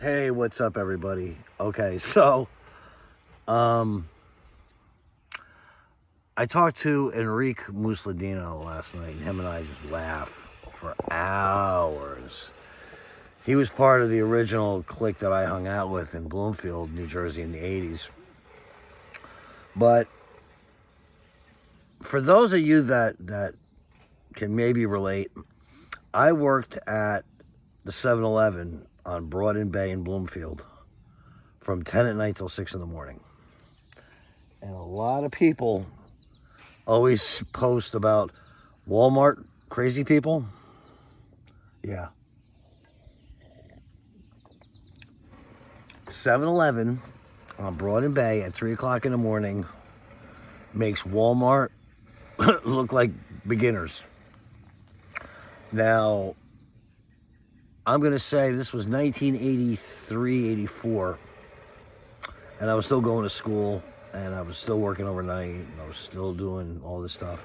Hey, what's up, everybody? Okay, so, um, I talked to Enrique Musladino last night, and him and I just laughed for hours. He was part of the original clique that I hung out with in Bloomfield, New Jersey in the 80s. But for those of you that can maybe relate, I worked at the 7-Eleven on Broad and Bay in Bloomfield from 10 at night till 6 in the morning. And a lot of people always post about Walmart crazy people. Yeah. 7-Eleven on Broad and Bay at 3 o'clock in the morning makes Walmart look like beginners. Now, I'm going to say this was 1983, 84, and I was still going to school, and I was still working overnight, and I was still doing all this stuff.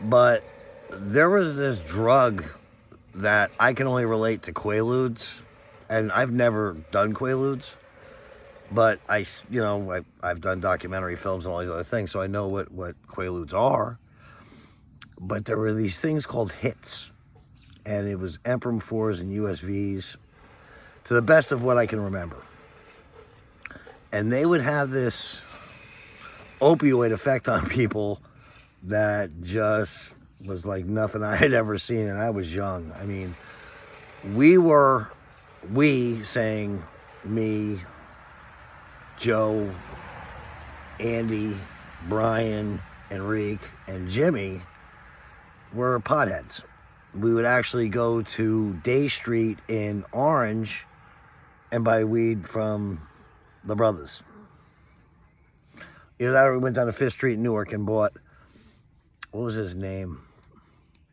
But there was this drug that I can only relate to Quaaludes, and I've never done Quaaludes, but I've done documentary films and all these other things, so I know what Quaaludes are. But there were these things called hits, and it was Emperor 4s and USVs, to the best of what I can remember. And they would have this opioid effect on people that just was like nothing I had ever seen, and I was young. I mean, we saying me, Joe, Andy, Brian, Enrique, and Jimmy were potheads. We would actually go to Day Street in Orange and buy weed from the brothers. Either that or we went down to Fifth Street in Newark and bought, what was his name?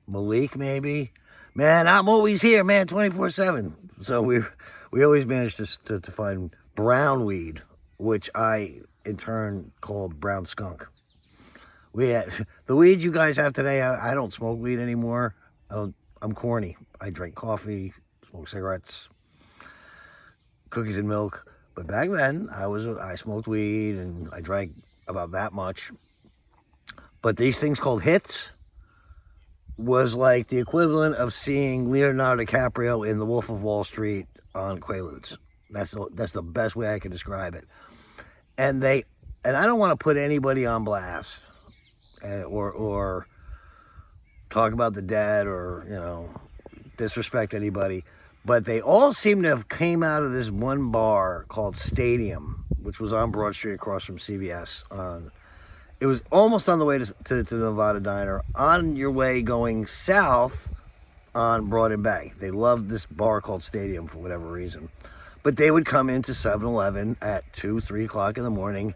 Malik, maybe? Man, I'm always here, man, 24/7. So we always managed to find brown weed, which I, in turn, called brown skunk. We had, the weed you guys have today, I don't smoke weed anymore. I'm corny. I drink coffee, smoke cigarettes, cookies and milk. But back then, I smoked weed and I drank about that much. But these things called hits was like the equivalent of seeing Leonardo DiCaprio in The Wolf of Wall Street on Quaaludes. That's the best way I can describe it. And I don't want to put anybody on blast or talk about the dead or, disrespect anybody. But they all seem to have came out of this one bar called Stadium, which was on Broad Street across from CVS. It was almost on the way to the Nevada Diner, on your way going south on Broad and Bay. They loved this bar called Stadium for whatever reason. But they would come into 7-Eleven at 2, 3 o'clock in the morning,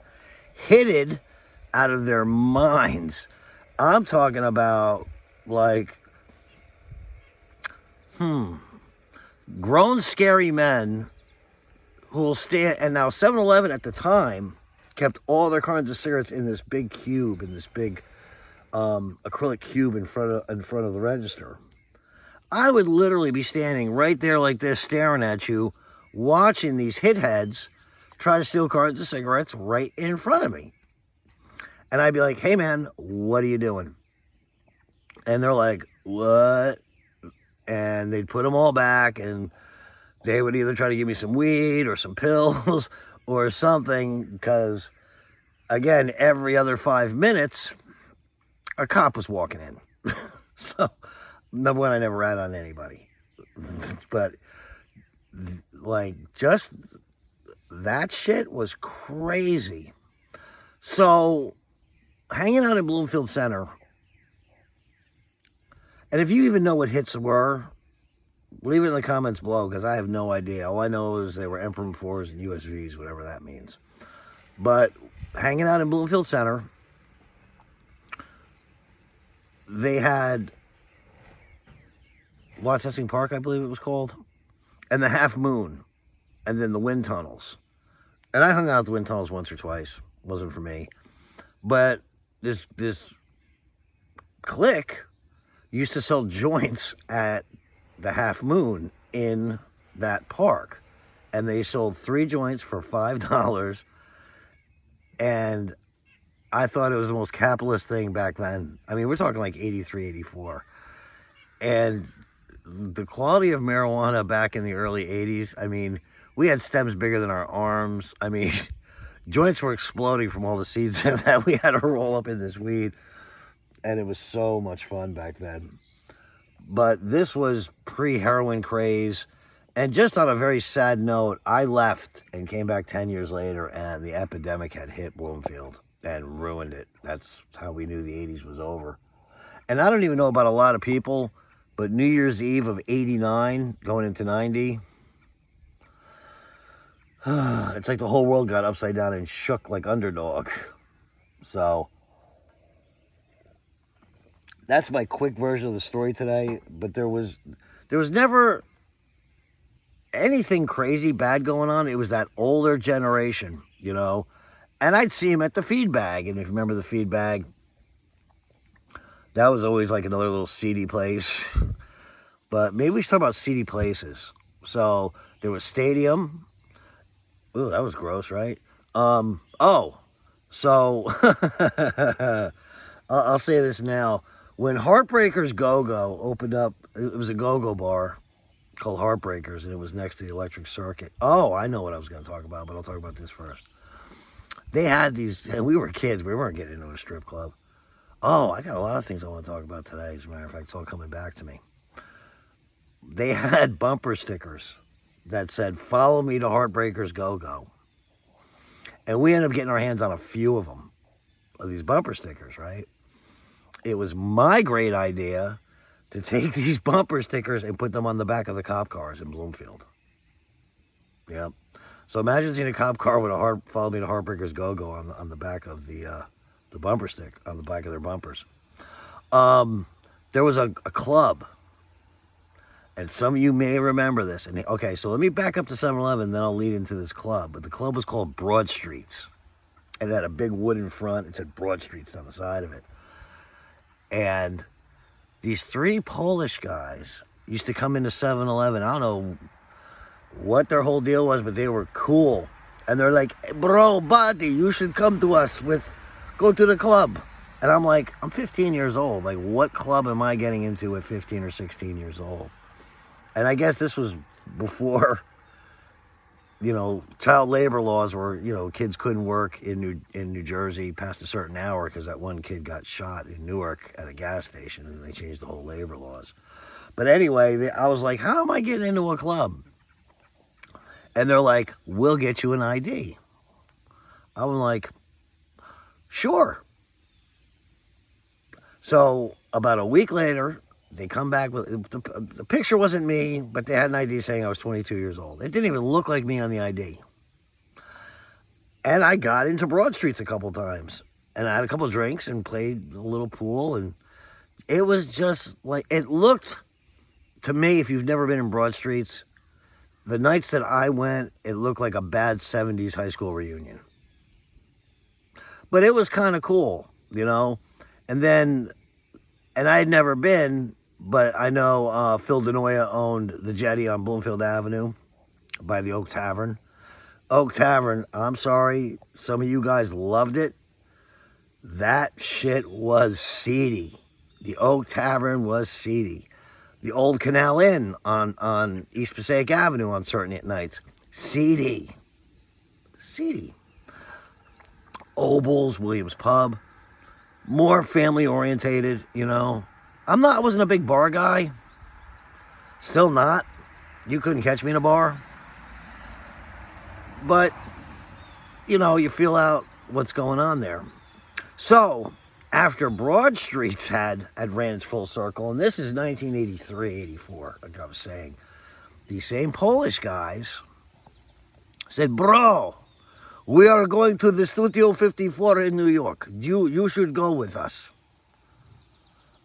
hitted out of their minds. I'm talking about like, grown scary men who will stand, and now 7-Eleven at the time kept all their kinds of cigarettes in this big cube, in this big acrylic cube in front of the register. I would literally be standing right there like this, staring at you, watching these hitheads try to steal cartons of cigarettes right in front of me. And I'd be like, hey man, what are you doing? And they're like, what? And they'd put them all back, and they would either try to give me some weed or some pills or something, because, again, every other 5 minutes, a cop was walking in. So, number one, I never rat on anybody. But, like, just that shit was crazy. So, hanging out in Bloomfield Center, and if you even know what hits were, leave it in the comments below, because I have no idea. All I know is they were Emperor 4s and USVs, whatever that means. But hanging out in Bloomfield Center, they had Watchessing Park, I believe it was called, and the Half Moon, and then the wind tunnels. And I hung out at the wind tunnels once or twice. It wasn't for me. But this clique used to sell joints at the Half Moon in that park. and they sold 3 joints for $5. And I thought it was the most capitalist thing back then. I mean, we're talking like 83, 84. And the quality of marijuana back in the early 80s, I mean, we had stems bigger than our arms. I mean, joints were exploding from all the seeds that we had to roll up in this weed. And it was so much fun back then. But this was pre-heroin craze. And just on a very sad note, I left and came back 10 years later, and the epidemic had hit Bloomfield and ruined it. That's how we knew the 80s was over. And I don't even know about a lot of people, but New Year's Eve of 89 going into 90, it's like the whole world got upside down and shook like Underdog. So that's my quick version of the story today. But there was never anything crazy bad going on. It was that older generation, you know. And I'd see him at the feed bag. And if you remember the feed bag, that was always like another little seedy place. But maybe we should talk about seedy places. So there was Stadium. Ooh, that was gross, right? So I'll say this now. When Heartbreakers Go-Go opened up, it was a go-go bar called Heartbreakers, and it was next to the Electric Circuit. Oh, I know what I was going to talk about, but I'll talk about this first. They had these, and we were kids. We weren't getting into a strip club. Oh, I got a lot of things I want to talk about today. As a matter of fact, it's all coming back to me. They had bumper stickers that said, "Follow me to Heartbreakers Go-Go." And we ended up getting our hands on a few of them, of these bumper stickers, right? It was my great idea to take these bumper stickers and put them on the back of the cop cars in Bloomfield. Yep. So imagine seeing a cop car with a "Follow me to Heartbreakers Go-Go" on the back of the bumper stick, on the back of their bumpers. There was a club, and some of you may remember this. And okay, so let me back up to 7-Eleven, then I'll lead into this club. But the club was called Broad Streets. It had a big wooden front. It said Broad Streets down the side of it. And these 3 Polish guys used to come into 7-Eleven. I don't know what their whole deal was, but they were cool. And they're like, "Bro, buddy, you should come to us go to the club." And I'm like, I'm 15 years old. Like, what club am I getting into at 15 or 16 years old? And I guess this was before, you know, child labor laws where, you know, kids couldn't work in New Jersey past a certain hour because that one kid got shot in Newark at a gas station, and they changed the whole labor laws. But anyway, I was like, how am I getting into a club? And they're like, "We'll get you an ID." I was like, sure. So about a week later, they come back with, the picture wasn't me, but they had an ID saying I was 22 years old. It didn't even look like me on the ID. And I got into Broad Streets a couple times. And I had a couple of drinks and played a little pool. And it was just like, it looked to me, if you've never been in Broad Streets, the nights that I went, it looked like a bad 70s high school reunion. But it was kind of cool, you know? And I had never been, but I know Phil Denoya owned the Jetty on Bloomfield Avenue by the Oak Tavern. Oak Tavern, I'm sorry, some of you guys loved it. That shit was seedy. The Oak Tavern was seedy. The old Canal Inn on East Passaic Avenue on certain nights, seedy. Seedy. Obel's, Williams Pub, more family orientated, you know. I wasn't a big bar guy. Still not. You couldn't catch me in a bar. But, you know, you feel out what's going on there. So, after Broad Streets had ran its full circle, and this is 1983, 84, like I was saying, these same Polish guys said, "Bro, we are going to the Studio 54 in New York. You should go with us."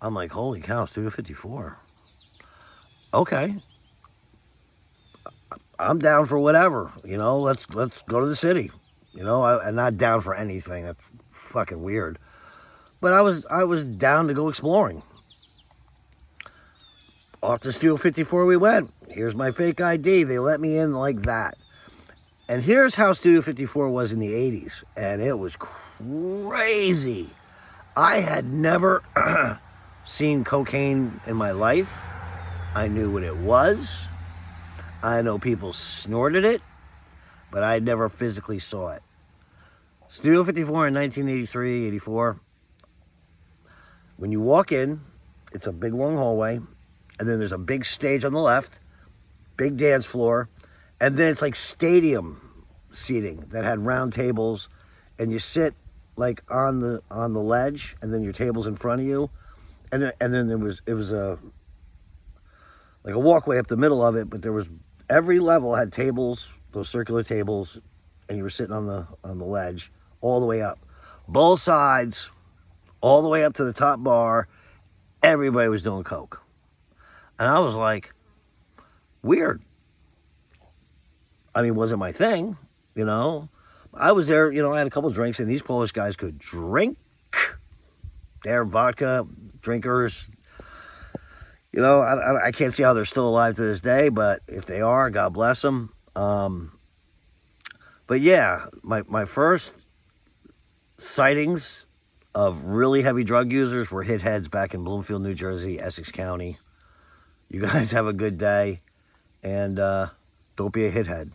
I'm like, holy cow, Studio 54. Okay. I'm down for whatever, you know, let's go to the city. You know, I'm not down for anything. That's fucking weird. But I was down to go exploring. Off to Studio 54 we went. Here's my fake ID. They let me in like that. And here's how Studio 54 was in the 80s. And it was crazy. I had never seen cocaine in my life. I knew what it was. I know people snorted it, but I never physically saw it. Studio 54 in 1983, 84. When you walk in, it's a big long hallway, and then there's a big stage on the left, big dance floor, and then it's like stadium seating that had round tables, and you sit like on the ledge, and then your table's in front of you, and then it was a like a walkway up the middle of it, but there was every level had tables, those circular tables, and you were sitting on the ledge all the way up, both sides, all the way up to the top bar. Everybody was doing coke, and I was like, weird. I mean, wasn't my thing, you know. I was there, you know, I had a couple drinks, and these Polish guys could drink. They're vodka drinkers. You know, I can't see how they're still alive to this day, but if they are, God bless them. But yeah, my first sightings of really heavy drug users were Hitheads back in Bloomfield, New Jersey, Essex County. You guys have a good day, and don't be a hithead.